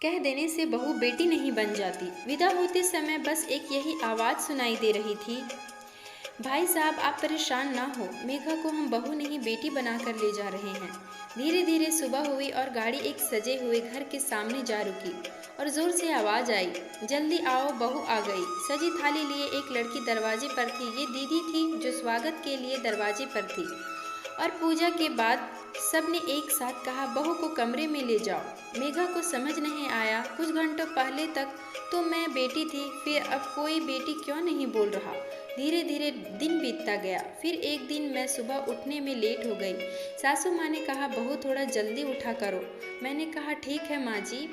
कह देने से बहू बेटी नहीं बन जाती। विदा होते समय बस एक यही आवाज़ सुनाई दे रही थी, भाई साहब आप परेशान ना हो, मेघा को हम बहू नहीं बेटी बनाकर ले जा रहे हैं। धीरे धीरे सुबह हुई और गाड़ी एक सजे हुए घर के सामने जा रुकी और जोर से आवाज़ आई, जल्दी आओ बहू आ गई। सजी थाली लिए एक लड़की दरवाजे पर थी। ये दीदी थी जो स्वागत के लिए दरवाजे पर थी। और पूजा के बाद सबने एक साथ कहा, बहू को कमरे में ले जाओ। मेघा को समझ नहीं आया, कुछ घंटों पहले तक तो मैं बेटी थी, फिर अब कोई बेटी क्यों नहीं बोल रहा। धीरे धीरे दिन बीतता गया। फिर एक दिन मैं सुबह उठने में लेट हो गई। सासू माँ ने कहा, बहू थोड़ा जल्दी उठा करो। मैंने कहा, ठीक है माँ जी।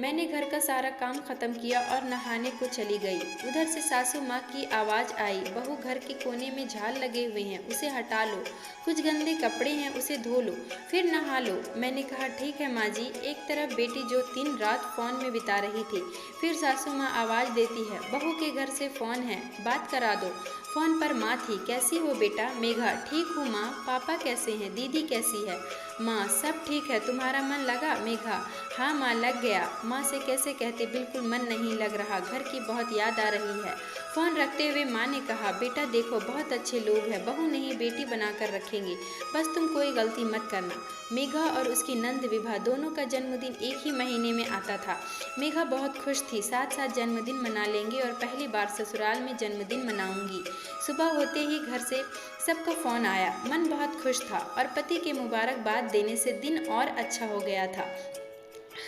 मैंने घर का सारा काम खत्म किया और नहाने को चली गई। उधर से सासू माँ की आवाज़ आई, बहू घर के कोने में झाल लगे हुए हैं, उसे हटा लो। कुछ गंदे कपड़े हैं, उसे धो लो, फिर नहा लो। मैंने कहा, ठीक है माँ जी। एक तरफ बेटी जो दिन रात फ़ोन में बिता रही थी, फिर सासू माँ आवाज़ देती है, बहू के घर से फ़ोन है, बात करा दो। फ़ोन पर माँ थी, कैसी हो बेटा? मेघा, ठीक हूँ माँ। पापा कैसे हैं? दीदी कैसी है? माँ, सब ठीक है। तुम्हारा मन लगा? मेघा, हाँ माँ लग गया। माँ से कैसे कहते, बिल्कुल मन नहीं लग रहा, घर की बहुत याद आ रही है। फ़ोन रखते हुए माँ ने कहा, बेटा देखो बहुत अच्छे लोग हैं, बहू नहीं बेटी बनाकर रखेंगे, बस तुम कोई गलती मत करना। मेघा और उसकी नंद विभा दोनों का जन्मदिन एक ही महीने में आता था। मेघा बहुत खुश थी, साथ साथ जन्मदिन मना लेंगे और पहली बार ससुराल में जन्मदिन मनाऊंगी। सुबह होते ही घर से सबको फ़ोन आया। मन बहुत खुश था और पति के मुबारकबाद देने से दिन और अच्छा हो गया था।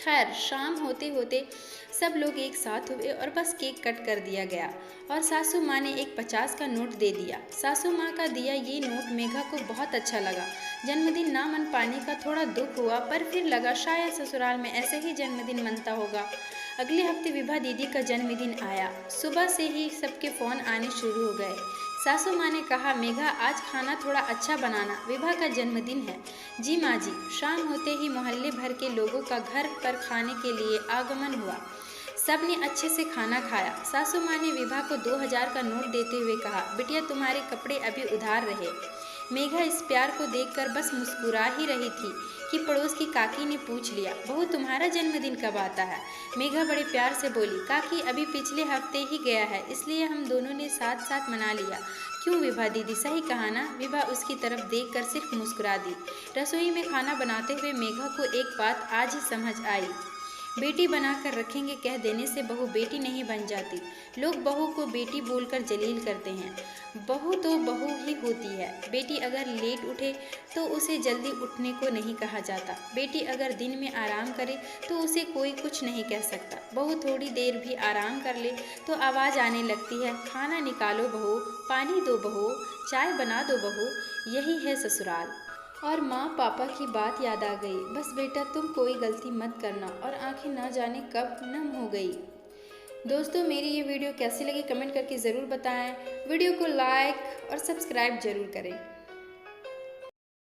खैर, शाम होते होते सब लोग एक साथ हुए और बस केक कट कर दिया गया और सासू माँ ने एक 50 का नोट दे दिया। सासू माँ का दिया ये नोट मेघा को बहुत अच्छा लगा। जन्मदिन ना मन पाने का थोड़ा दुख हुआ, पर फिर लगा शायद ससुराल में ऐसे ही जन्मदिन मनता होगा। अगले हफ्ते विभा दीदी का जन्मदिन आया। सुबह से ही सबके फ़ोन आने शुरू हो गए। सासू माँ ने कहा, मेघा आज खाना थोड़ा अच्छा बनाना, विभा का जन्मदिन है। जी माँ जी। शाम होते ही मोहल्ले भर के लोगों का घर पर खाने के लिए आगमन हुआ। सबने अच्छे से खाना खाया। सासू माँ ने विभा को 2000 का नोट देते हुए कहा, बिटिया तुम्हारे कपड़े अभी उधार रहे। मेघा इस प्यार को देखकर बस मुस्कुरा ही रही थी कि पड़ोस की काकी ने पूछ लिया, बहू तुम्हारा जन्मदिन कब आता है? मेघा बड़े प्यार से बोली, काकी अभी पिछले हफ्ते ही गया है, इसलिए हम दोनों ने साथ साथ मना लिया। क्यों विभा दीदी, सही कहा ना? विभा उसकी तरफ देखकर सिर्फ मुस्कुरा दी। रसोई में खाना बनाते हुए मेघा को एक बात आज ही समझ आई, बेटी बनाकर रखेंगे कह देने से बहू बेटी नहीं बन जाती। लोग बहू को बेटी बोलकर जलील करते हैं। बहू तो बहू ही होती है। बेटी अगर लेट उठे तो उसे जल्दी उठने को नहीं कहा जाता। बेटी अगर दिन में आराम करे तो उसे कोई कुछ नहीं कह सकता। बहू थोड़ी देर भी आराम कर ले तो आवाज़ आने लगती है, खाना निकालो बहू, पानी दो बहू, चाय बना दो बहू। यही है ससुराल। और माँ पापा की बात याद आ गई, बस बेटा तुम कोई गलती मत करना, और आंखें ना जाने कब नम हो गई। दोस्तों, मेरी ये वीडियो कैसी लगी कमेंट करके ज़रूर बताएं। वीडियो को लाइक और सब्सक्राइब ज़रूर करें।